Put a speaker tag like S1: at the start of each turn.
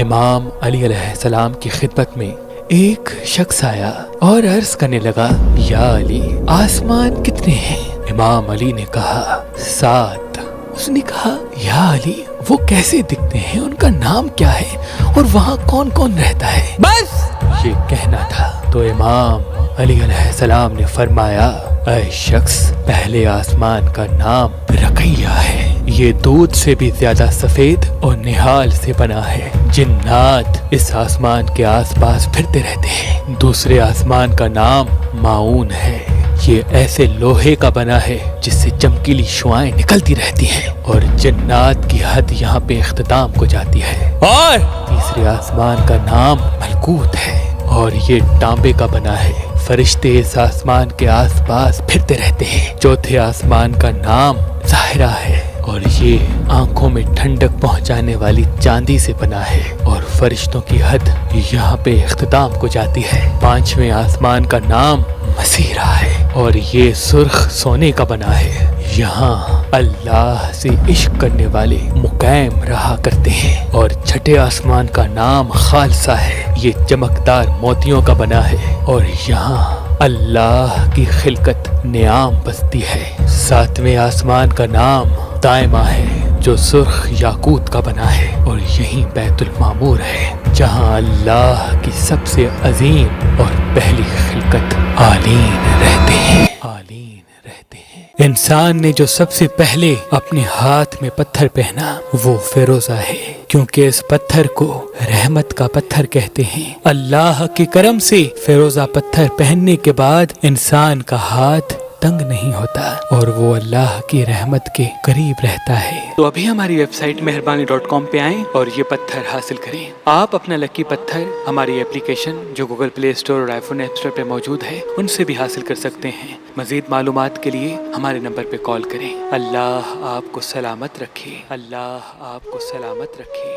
S1: امام علی علیہ السلام کی خدمت میں ایک شخص آیا اور عرض کرنے لگا، یا علی آسمان کتنے ہیں؟ امام علی نے کہا 7۔ اس نے کہا، یا علی وہ کیسے دکھتے ہیں، ان کا نام کیا ہے اور وہاں کون کون رہتا ہے؟ بس یہ کہنا تھا تو امام علی علیہ السلام نے فرمایا، اے شخص، پہلے آسمان کا نام رقیہ ہے، یہ دودھ سے بھی زیادہ سفید اور نہال سے بنا ہے، جنات اس آسمان کے آس پاس پھرتے رہتے ہیں۔ دوسرے آسمان کا نام ماؤن ہے، یہ ایسے لوہے کا بنا ہے جس سے چمکیلی شعائیں نکلتی رہتی ہیں اور جنات کی حد یہاں پہ اختتام کو جاتی ہے۔ اور تیسرے آسمان کا نام ملکوت ہے اور یہ تانبے کا بنا ہے، فرشتے اس آسمان کے آس پاس پھرتے رہتے ہیں۔ چوتھے آسمان کا نام ظاہرہ ہے اور یہ آنکھوں میں ٹھنڈک پہنچانے والی چاندی سے بنا ہے اور فرشتوں کی حد یہاں پہ اختتام کو جاتی ہے۔ پانچویں آسمان کا نام مسیرہ ہے اور یہ سرخ سونے کا بنا ہے، یہاں اللہ سے عشق کرنے والے مقیم رہا کرتے ہیں۔ اور چھٹے آسمان کا نام خالصہ ہے، یہ چمکدار موتیوں کا بنا ہے اور یہاں اللہ کی خلقت نعام بستی ہے۔ ساتویں آسمان کا نام دائمہ ہے جو سرخ یاقوت کا بنا ہے اور یہی بیت المعمور ہے جہاں اللہ کی سب سے عظیم اور پہلی خلقت عالین رہتے ہیں۔ انسان نے جو سب سے پہلے اپنے ہاتھ میں پتھر پہنا وہ فیروزہ ہے، کیونکہ اس پتھر کو رحمت کا پتھر کہتے ہیں۔ اللہ کے کرم سے فیروزہ پتھر پہننے کے بعد انسان کا ہاتھ تنگ نہیں ہوتا اور وہ اللہ کی رحمت کے قریب رہتا ہے۔ تو ابھی ہماری ویب سائٹ مہربانی.com پہ آئیں اور یہ پتھر حاصل کریں۔ آپ اپنا لکی پتھر ہماری اپلیکیشن جو گوگل پلے اسٹور اور آئی فون ایپ اسٹور پہ موجود ہے ان سے بھی حاصل کر سکتے ہیں۔ مزید معلومات کے لیے ہمارے نمبر پہ کال کریں۔ اللہ آپ کو سلامت رکھے، اللہ آپ کو سلامت رکھے۔